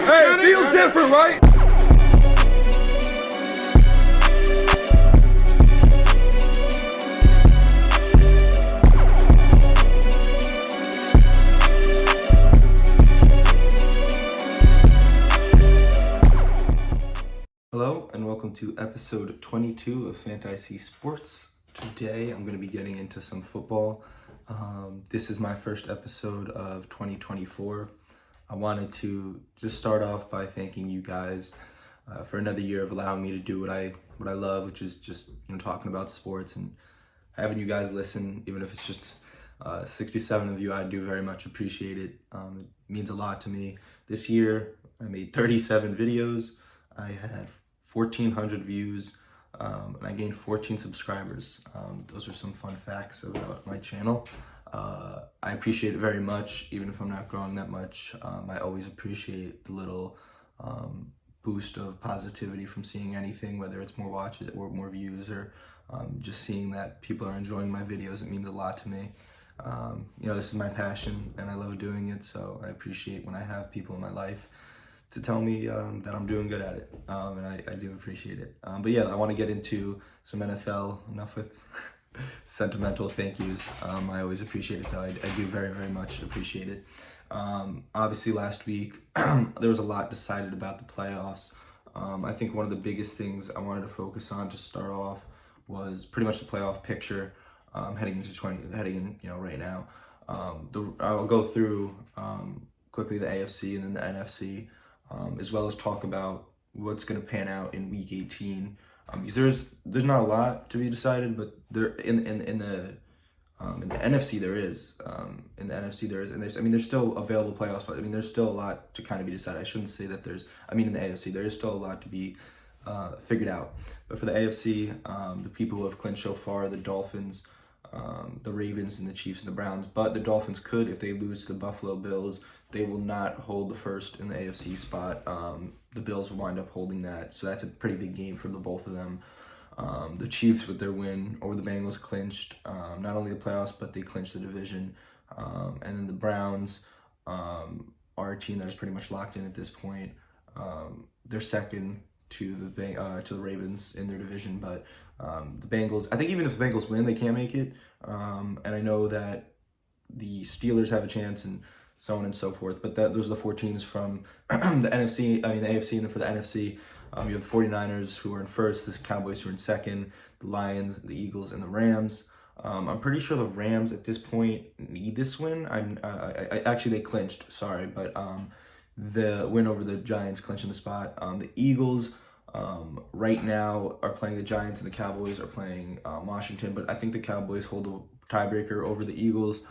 Hey, it feels different, right? Hello and welcome to episode 22 of Fantasy Sports. Today I'm going to be getting into some football. This is my first episode of 2024. I wanted to just start off by thanking you guys for another year of allowing me to do what I love, which is just talking about sports and having you guys listen, even if it's just 67 of you. I do very much appreciate it. It means a lot to me. This year I made 37 videos. I had 1,400 views, and I gained 14 subscribers. Those are some fun facts about my channel. I appreciate it very much, even if I'm not growing that much. I always appreciate the little boost of positivity from seeing anything, whether it's more watches or more views, or just seeing that people are enjoying my videos. It means a lot to me. This is my passion, and I love doing it, so I appreciate when I have people in my life to tell me that I'm doing good at it, and I do appreciate it. But yeah, I want to get into some NFL. Enough with sentimental thank yous. I always appreciate it, though. I do very, very much appreciate it. Obviously, last week, there was a lot decided about the playoffs. I think one of the biggest things I wanted to focus on to start off was pretty much the playoff picture heading in right now. I'll go through quickly the AFC and then the NFC. As well as talk about what's going to pan out in Week 18, because there's not a lot to be decided, but there in the NFC there is. In the NFC there is, and there's still available playoffs, but there's still a lot to kind of be decided. I shouldn't say that in the AFC there is still a lot to be figured out. But for the AFC, the people who have clinched so far, the Dolphins, the Ravens, and the Chiefs and the Browns. But the Dolphins could, if they lose to the Buffalo Bills, they will not hold the first in the AFC spot. The Bills will wind up holding that, so that's a pretty big game for the both of them. The Chiefs, with their win over the Bengals, clinched not only the playoffs, but they clinched the division. And then the Browns are a team that is pretty much locked in at this point. They're second to the Ravens in their division, but the Bengals, I think even if the Bengals win, they can't make it. And I know that the Steelers have a chance, and so on and so forth. But those are the four teams from the AFC, and then for the NFC, you have the 49ers, who are in first, the Cowboys, who are in second, the Lions, the Eagles, and the Rams. I'm pretty sure the Rams at this point need this win. Actually, they clinched, sorry, but the win over the Giants clinching the spot. The Eagles right now are playing the Giants, and the Cowboys are playing Washington, but I think the Cowboys hold a tiebreaker over the Eagles.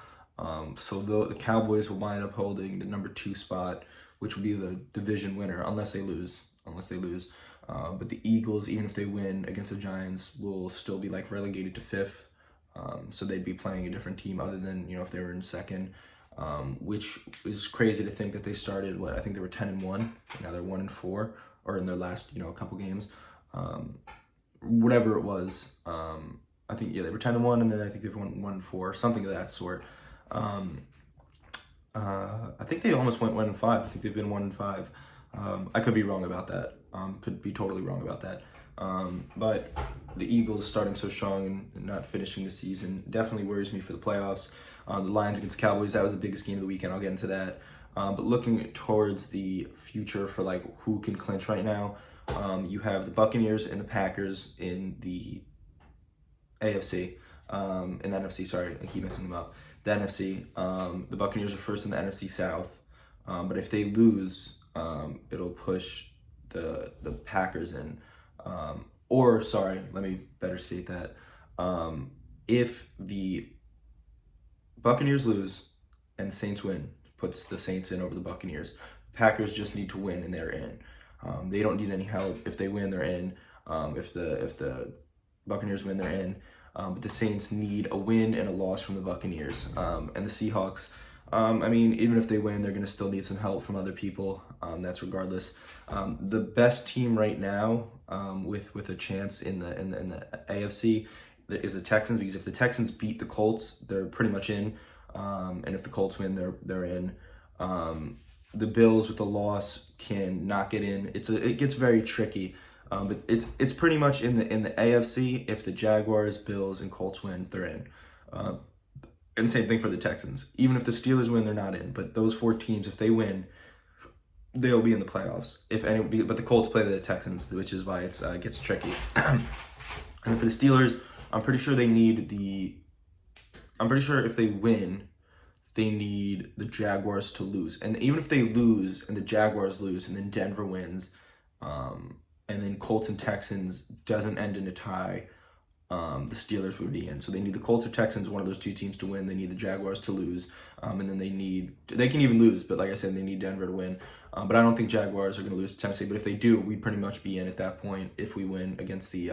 So the Cowboys will wind up holding the number 2 spot, which will be the division winner, unless they lose. But the Eagles, even if they win against the Giants, will still be relegated to 5th. So they'd be playing a different team other than, if they were in second, which is crazy to think that they started, I think they were 10-1, now they're 1-4, or in their last, couple games. Whatever it was, I think, they were 10-1, and then I think they've won 1-4, something of that sort. I think they almost went 1-5. I think they've been 1-5. I could be wrong about that. Could be totally wrong about that. But the Eagles starting so strong and not finishing the season definitely worries me for the playoffs. The Lions against Cowboys, that was the biggest game of the weekend. I'll get into that. But looking towards the future for who can clinch right now, you have the Buccaneers and the Packers in the AFC. In the NFC, sorry, I keep messing them up. The NFC, the Buccaneers are first in the NFC South, but if they lose, it'll push the Packers in. Or, sorry, let me better state that. If the Buccaneers lose and the Saints win, puts the Saints in over the Buccaneers. Packers just need to win and they're in. They don't need any help. If they win, they're in. If the Buccaneers win, they're in. But the Saints need a win and a loss from the Buccaneers. And the Seahawks, even if they win, they're going to still need some help from other people. That's regardless. The best team right now, with a chance in the AFC, is the Texans, because if the Texans beat the Colts, they're pretty much in. And if the Colts win, they're in. The Bills with the loss can not get in. It gets very tricky. But it's pretty much in the AFC. If the Jaguars, Bills, and Colts win, they're in. And same thing for the Texans. Even if the Steelers win, they're not in. But those 4 teams, if they win, they'll be in the playoffs. But the Colts play the Texans, which is why it gets tricky. And for the Steelers, I'm pretty sure if they win, they need the Jaguars to lose. And even if they lose and the Jaguars lose and then Denver wins, and then Colts and Texans doesn't end in a tie, the Steelers would be in. So they need the Colts or Texans, one of those 2 teams to win. They need the Jaguars to lose. And then they can even lose, but like I said, they need Denver to win. But I don't think Jaguars are going to lose to Tennessee. But if they do, we'd pretty much be in at that point if we win against the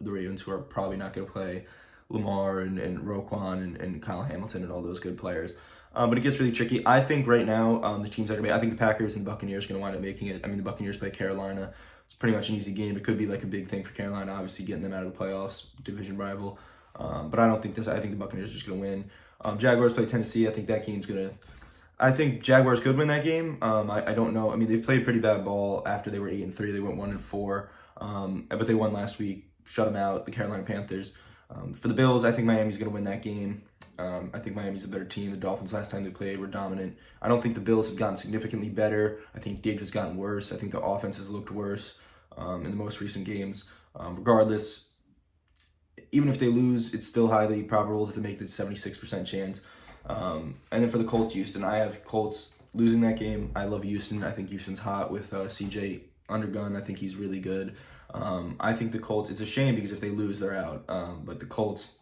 Ravens, who are probably not going to play Lamar and Roquan and Kyle Hamilton and all those good players. But it gets really tricky. I think right now the teams that are going to I think the Packers and Buccaneers are going to wind up making it. I mean, the Buccaneers play Carolina. It's pretty much an easy game. It could be like a big thing for Carolina, obviously getting them out of the playoffs, division rival. But I don't think this. I think the Buccaneers are just going to win. Jaguars play Tennessee. I think that game's going to. I think Jaguars could win that game. I don't know. I mean, they played pretty bad ball after they were 8-3. They went 1-4. But they won last week. Shut them out. The Carolina Panthers. For the Bills, I think Miami's going to win that game. I think Miami's a better team. The Dolphins last time they played were dominant. I don't think the Bills have gotten significantly better. I think Diggs has gotten worse. I think the offense has looked worse in the most recent games. Regardless, even if they lose, it's still highly probable to make the 76% chance. And then for the Colts, Houston, I have Colts losing that game. I love Houston. I think Houston's hot with CJ Undergun. I think he's really good. I think the Colts, it's a shame because if they lose, they're out. But the Colts,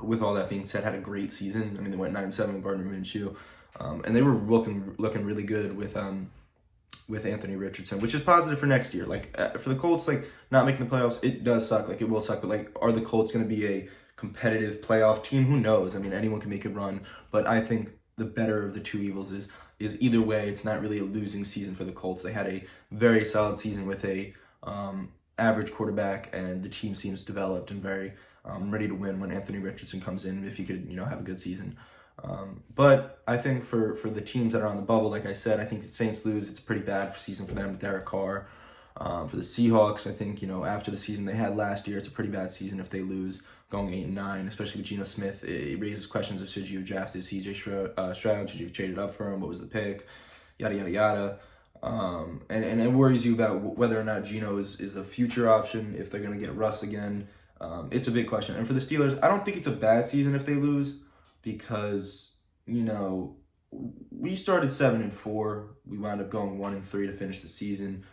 with all that being said, had a great season. I mean, they went 9-7 with Gardner Minshew. And they were looking really good with Anthony Richardson, which is positive for next year. Like, for the Colts, like, not making the playoffs, it does suck. Like, it will suck. But, like, are the Colts going to be a competitive playoff team? Who knows? I mean, anyone can make a run. But I think the better of the 2 evils is either way, it's not really a losing season for the Colts. They had a very solid season with a average quarterback, and the team seems developed and very ready to win when Anthony Richardson comes in, if he could, have a good season. But I think for the teams that are on the bubble, like I said, I think the Saints lose. It's a pretty bad season for them with Derek Carr. For the Seahawks, I think, after the season they had last year, it's a pretty bad season if they lose, going 8-9, especially with Geno Smith. It raises questions of should you have drafted CJ Stroud, should you have traded up for him, what was the pick, yada, yada, yada. And it worries you about whether or not Geno is a future option, if they're going to get Russ again. It's a big question. And for the Steelers, I don't think it's a bad season if they lose, because, we started 7-4. We wound up going 1-3 to finish the season.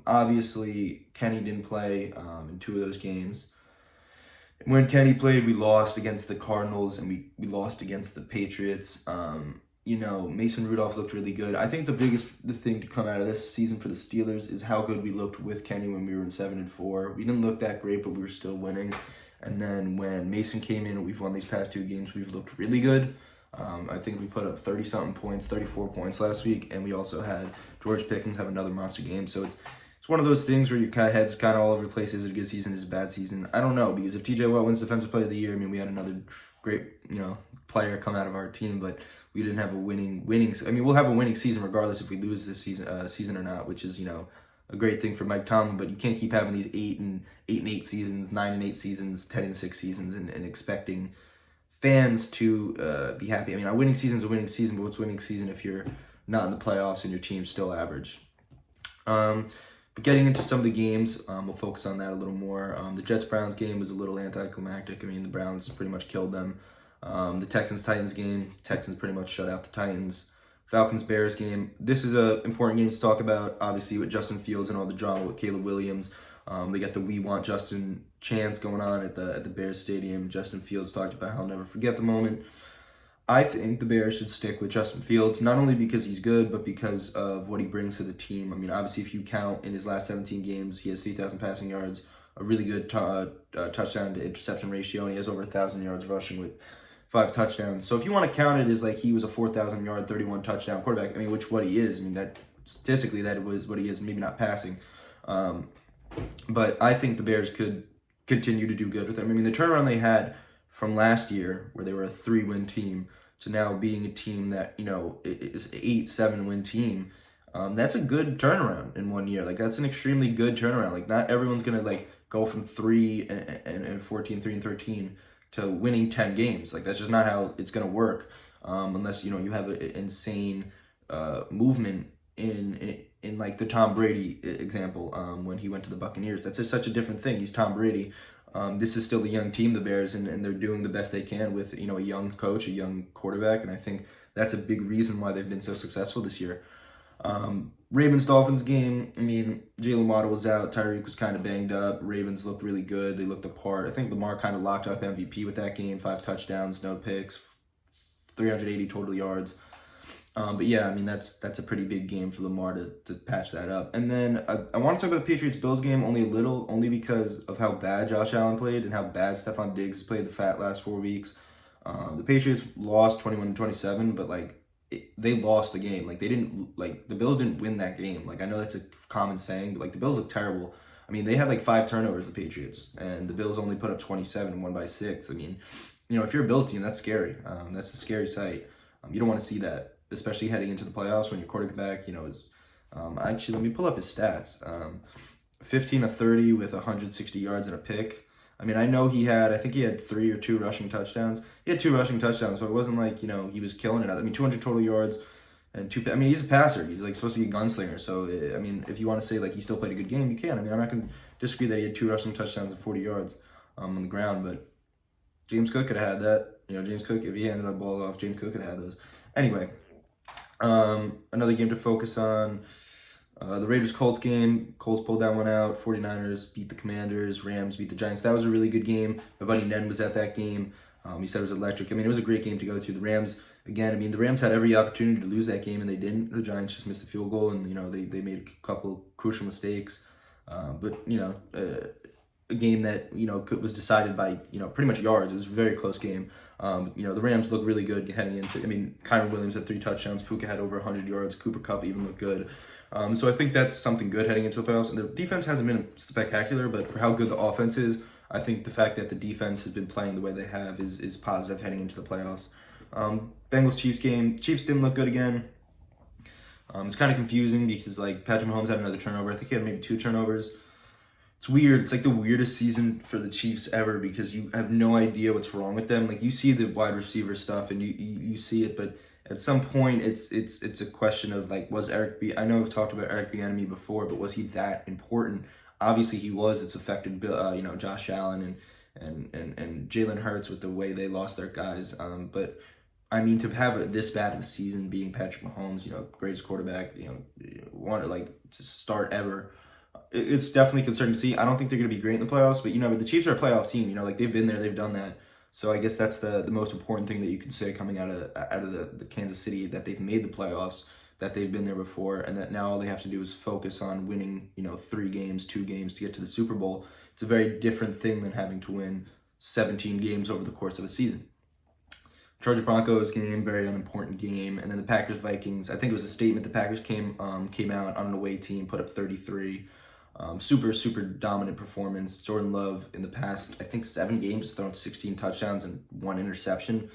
Obviously, Kenny didn't play in 2 of those games. When Kenny played, we lost against the Cardinals and we lost against the Patriots. Mason Rudolph looked really good. I think the thing to come out of this season for the Steelers is how good we looked with Kenny when we were in 7-4. We didn't look that great, but we were still winning. And then when Mason came in, we've won these past 2 games. We've looked really good. I think we put up 30-something points, 34 points last week, and we also had George Pickens have another monster game. So it's one of those things where your head's kind of all over the place. Is it a good season? Is it a bad season? I don't know, because if TJ Watt wins Defensive Player of the Year, I mean, we had another great, player come out of our team, but we didn't have a winning. I mean, we'll have a winning season regardless if we lose this season or not, which is a great thing for Mike Tomlin. But you can't keep having these 8-8 seasons, 9-8 seasons, 10-6 seasons, and expecting fans to be happy. I mean, a winning season is a winning season, but what's a winning season if you're not in the playoffs and your team's still average? But getting into some of the games, we'll focus on that a little more. The Jets-Browns game was a little anticlimactic. I mean, the Browns pretty much killed them. The Texans-Titans game, Texans pretty much shut out the Titans. Falcons-Bears game, this is an important game to talk about, obviously, with Justin Fields and all the drama with Caleb Williams. They got the We Want Justin chants going on at the Bears Stadium. Justin Fields talked about how he'll never forget the moment. I think the Bears should stick with Justin Fields, not only because he's good, but because of what he brings to the team. I mean, obviously, if you count in his last 17 games, he has 3,000 passing yards, a really good touchdown to interception ratio, and he has over 1,000 yards rushing with 5 touchdowns. So if you want to count it as like he was a 4,000-yard, 31 touchdown quarterback, I mean, what he is. I mean, that statistically, that was what he is, maybe not passing. But I think the Bears could continue to do good with him. I mean, the turnaround they had from last year, where they were a 3-win team, to now being a team that, is an 8-7 win team, That's a good turnaround in 1 year. Like, that's an extremely good turnaround. Like, not everyone's gonna like go from 3 and 14, 3 and 13 to winning 10 games. Like, that's just not how it's gonna work. Unless you have an insane movement in like the Tom Brady example, when he went to the Buccaneers. That's just such a different thing. He's Tom Brady. This is still a young team, the Bears, and they're doing the best they can with a young coach, a young quarterback, and I think that's a big reason why they've been so successful this year. Ravens-Dolphins game, I mean, Jalen Waddle was out, Tyreek was kind of banged up, Ravens looked really good, they looked apart. I think Lamar kind of locked up MVP with that game, 5 touchdowns, no picks, 380 total yards. But yeah, I mean, that's a pretty big game for Lamar to patch that up. And then I want to talk about the Patriots-Bills game only because of how bad Josh Allen played and how bad Stephon Diggs played the last 4 weeks. The Patriots lost 21-27, but like they lost the game. Like, they didn't, like, the Bills didn't win that game. Like, I know that's a common saying, but like the Bills look terrible. I mean, they had like 5 turnovers, the Patriots, and the Bills only put up 27 and won by 6. I mean, if you're a Bills team, that's scary. That's a scary sight. You don't want to see that, especially heading into the playoffs when your quarterback, is actually, let me pull up his stats. 15 of 30 with 160 yards and a pick. I mean, I know I think he had 3 or 2 rushing touchdowns. He had 2 rushing touchdowns, but it wasn't like, he was killing it. I mean, 200 total yards and 2, I mean, he's a passer. He's like supposed to be a gunslinger. So, I mean, if you want to say like he still played a good game, you can. I mean, I'm not going to disagree that he had 2 rushing touchdowns and 40 yards on the ground, but James Cook could have had that. James Cook, if he handed that ball off, James Cook could have had those. Anyway, another game to focus on. The Raiders-Colts game. Colts pulled that one out. 49ers beat the Commanders. Rams beat the Giants. That was a really good game. My buddy Ned was at that game. He said it was electric. I mean, it was a great game to go to. The Rams, again, I mean, the Rams had every opportunity to lose that game, and they didn't. The Giants just missed a field goal, and, they made a couple crucial mistakes. But, a game that, was decided by, pretty much yards. It was a very close game. The Rams look really good heading into, I mean, Kyron Williams had 3 touchdowns. Puka had over 100 yards. Cooper Kupp even looked good. So I think that's something good heading into the playoffs. And the defense hasn't been spectacular, but for how good the offense is, I think the fact that the defense has been playing the way they have is positive heading into the playoffs. Bengals-Chiefs game. Chiefs didn't look good again. It's kind of confusing because, like, Patrick Mahomes had another turnover. I think he had maybe 2 turnovers. It's weird. It's like the weirdest season for the Chiefs ever because you have no idea what's wrong with them. Like, you see the wide receiver stuff and you see it, but at some point it's a question of like, was I know I've talked about Eric Bieniemy before, but was he that important? Obviously he was. It's affected Josh Allen and Jalen Hurts with the way they lost their guys. But I mean, to have this bad of a season, being Patrick Mahomes, greatest quarterback, wanted like to start ever. It's definitely concerning to see. I don't think they're going to be great in the playoffs, but the Chiefs are a playoff team. Like, they've been there, they've done that. So I guess that's the most important thing that you can say coming out of the Kansas City, that they've made the playoffs, that they've been there before, and that now all they have to do is focus on winning 3 games, 2 games to get to the Super Bowl. It's a very different thing than having to win 17 games over the course of a season. Chargers-Broncos game, very unimportant game, and then the Packers-Vikings. I think it was a statement. The Packers came out on an away team, put up 33. Super dominant performance. Jordan Love in the past, I think 7 games, has thrown 16 touchdowns and 1 interception.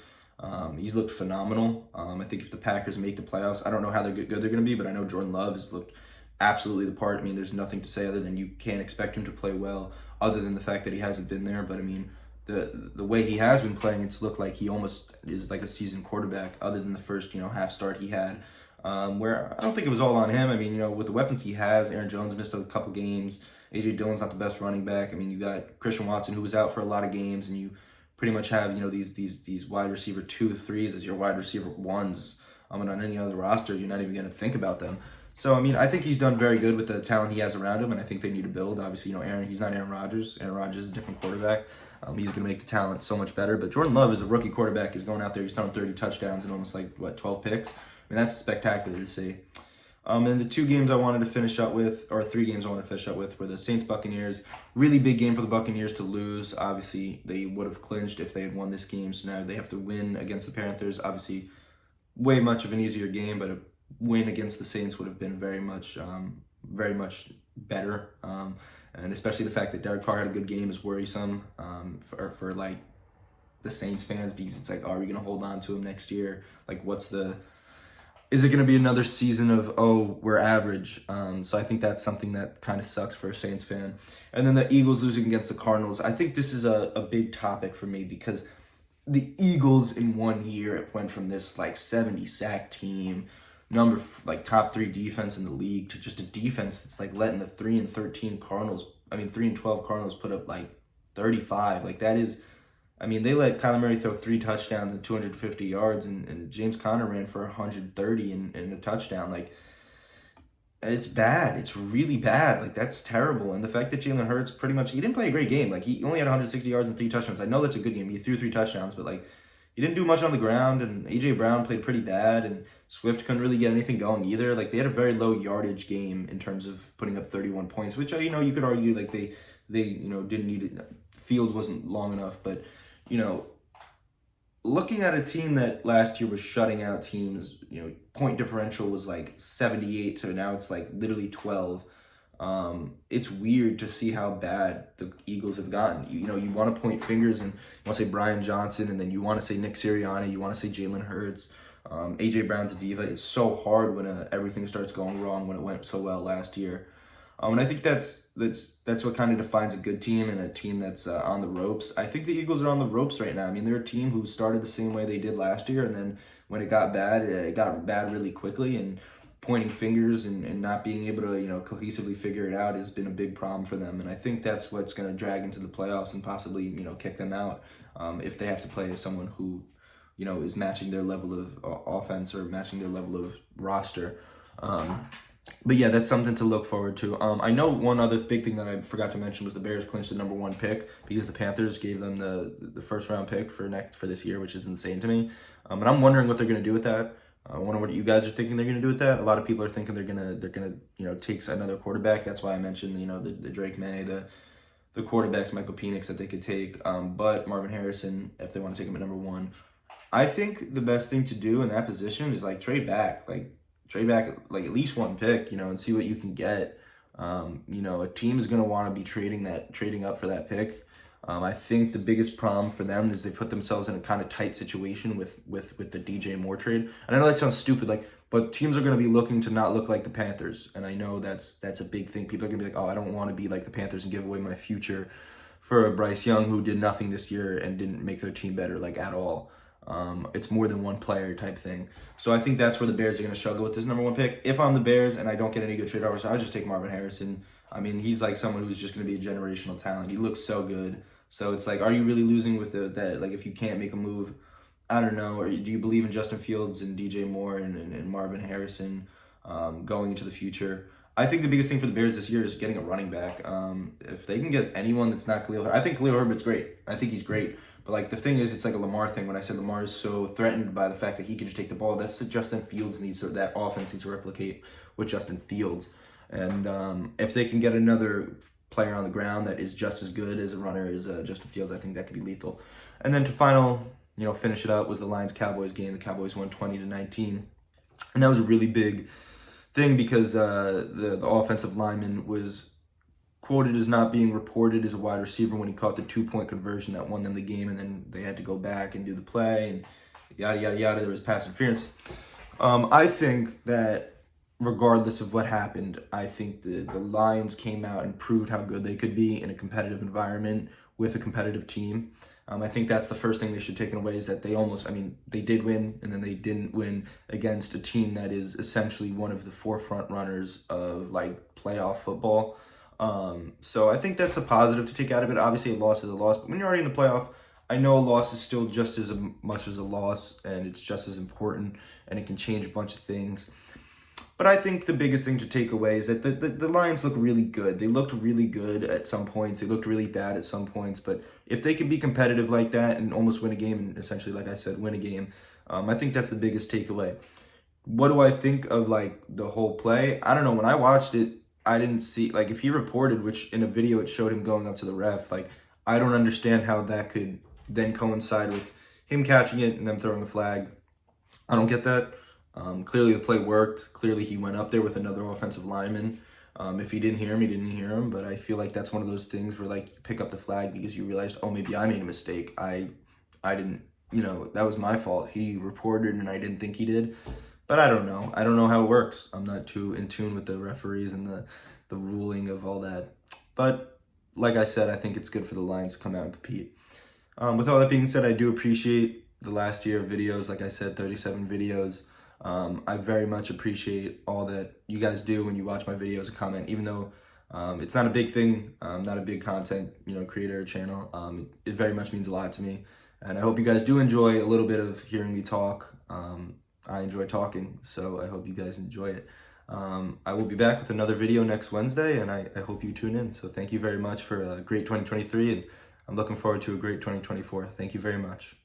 He's looked phenomenal. I think if the Packers make the playoffs, I don't know how good they're going to be, but I know Jordan Love has looked absolutely the part. I mean, there's nothing to say other than you can't expect him to play well, other than the fact that he hasn't been there. But I mean, the way he has been playing, it's looked like he almost is like a seasoned quarterback, other than the first half start he had. Where I don't think it was all on him. I mean, with the weapons he has, Aaron Jones missed a couple games. A.J. Dillon's not the best running back. I mean, you got Christian Watson, who was out for a lot of games, and you pretty much have, these wide receiver 2, 3s as your wide receiver 1s. And on any other roster, you're not even going to think about them. So, I mean, I think he's done very good with the talent he has around him, and I think they need to build. Obviously, he's not Aaron Rodgers. Aaron Rodgers is a different quarterback. He's going to make the talent so much better. But Jordan Love is a rookie quarterback. He's going out there. He's throwing 30 touchdowns and almost 12 picks. I mean, that's spectacular to see. And the 2 games I wanted to finish up with, or 3 games I wanted to finish up with, were the Saints-Buccaneers. Really big game for the Buccaneers to lose. Obviously, they would have clinched if they had won this game. So now they have to win against the Panthers. Obviously, way much of an easier game, but a win against the Saints would have been very much better. And especially the fact that Derek Carr had a good game is worrisome for like the Saints fans, because it's like, are we going to hold on to him next year? Like, is it going to be another season of, oh, we're average? So I think that's something that kind of sucks for a Saints fan. And then the Eagles losing against the Cardinals. I think this is a big topic for me because the Eagles in 1 year, it went from this like 70 sack team, top 3 defense in the league, to just a defense that's like letting the 3-13 Cardinals, 3-12 Cardinals put up like 35. Like that is, they let Kyler Murray throw 3 touchdowns and 250 yards, and James Conner ran for 130 in a touchdown. Like, it's bad. It's really bad. Like, that's terrible. And the fact that Jalen Hurts he didn't play a great game. Like, he only had 160 yards and 3 touchdowns. I know that's a good game. He threw 3 touchdowns, but, like, he didn't do much on the ground, and A.J. Brown played pretty bad, and Swift couldn't really get anything going either. Like, they had a very low yardage game in terms of putting up 31 points, which, you could argue, like, they didn't need it. Field wasn't long enough, but, looking at a team that last year was shutting out teams, point differential was like 78 to now it's like literally 12. It's weird to see how bad the Eagles have gotten. You want to point fingers and you want to say Brian Johnson, and then you want to say Nick Sirianni, you want to say Jalen Hurts. A.J. Brown's a diva. It's so hard when everything starts going wrong when it went so well last year. And I think that's what kind of defines a good team and a team that's on the ropes. I think the Eagles are on the ropes right now. They're a team who started the same way they did last year, and then when it got bad really quickly, and pointing fingers and not being able to, cohesively figure it out has been a big problem for them. And I think that's what's going to drag into the playoffs and possibly, kick them out if they have to play someone who, is matching their level of offense or matching their level of roster. But yeah, that's something to look forward to. I know one other big thing that I forgot to mention was the Bears clinched the number 1 pick because the Panthers gave them the first round pick for this year, which is insane to me. And I'm wondering what they're going to do with that. I wonder what you guys are thinking they're going to do with that. A lot of people are thinking they're gonna take another quarterback. That's why I mentioned the Drake May, the quarterbacks, Michael Penix, that they could take. But Marvin Harrison, if they want to take him at number 1, I think the best thing to do in that position is trade back at least 1 pick, and see what you can get. A team is going to want to be trading up for that pick. I think the biggest problem for them is they put themselves in a kind of tight situation with the DJ Moore trade. And I know that sounds stupid, but teams are going to be looking to not look like the Panthers. And I know that's a big thing. People are going to be like, oh, I don't want to be like the Panthers and give away my future for a Bryce Young who did nothing this year and didn't make their team better, at all. It's more than one player type thing. So I think that's where the Bears are going to struggle with this number 1 pick. If I'm the Bears and I don't get any good trade offers, I'll just take Marvin Harrison. He's like someone who's just going to be a generational talent. He looks so good. So it's are you really losing with that? If you can't make a move, I don't know. Or do you believe in Justin Fields and DJ Moore and Marvin Harrison going into the future? I think the biggest thing for the Bears this year is getting a running back. If they can get anyone that's not Khalil Herbert, I think Khalil Herbert's great. I think he's great. But the thing is, it's like a Lamar thing. When I said Lamar is so threatened by the fact that he can just take the ball, that's what Justin Fields needs. So that offense needs to replicate with Justin Fields. And if they can get another player on the ground that is just as good as a runner as Justin Fields, I think that could be lethal. And then to finish it up was the Lions-Cowboys game. The Cowboys won 20-19, and that was a really big thing because the offensive lineman was quoted as not being reported as a wide receiver when he caught the 2-point conversion that won them the game, and then they had to go back and do the play and yada yada yada. There was pass interference. I think that regardless of what happened, I think the Lions came out and proved how good they could be in a competitive environment with a competitive team. I think that's the first thing they should take away is that they did win, and then they didn't win against a team that is essentially one of the forefront runners of playoff football. So I think that's a positive to take out of it. Obviously, a loss is a loss, but when you're already in the playoff, I know a loss is still just as much as a loss, and it's just as important, and it can change a bunch of things. But I think the biggest thing to take away is that the Lions look really good. They looked really good at some points. They looked really bad at some points. But if they can be competitive like that and almost win a game, and essentially, like I said, win a game, I think that's the biggest takeaway. What do I think of the whole play? I don't know. When I watched it, I didn't see if he reported, which in a video it showed him going up to the ref. I don't understand how that could then coincide with him catching it and them throwing a flag. I don't get that. Clearly the play worked. Clearly he went up there with another offensive lineman. If he didn't hear him, he didn't hear him. But I feel like that's one of those things where you pick up the flag because you realized, oh, maybe I made a mistake. I didn't, that was my fault. He reported and I didn't think he did. But I don't know. I don't know how it works. I'm not too in tune with the referees and the ruling of all that. But like I said, I think it's good for the Lions to come out and compete. With all that being said, I do appreciate the last year of videos. Like I said, 37 videos. I very much appreciate all that you guys do when you watch my videos and comment, even though it's not a big thing. Not a big content, creator or channel. It very much means a lot to me. And I hope you guys do enjoy a little bit of hearing me talk. I enjoy talking, so I hope you guys enjoy it. I will be back with another video next Wednesday, and I hope you tune in. So thank you very much for a great 2023, and I'm looking forward to a great 2024. Thank you very much.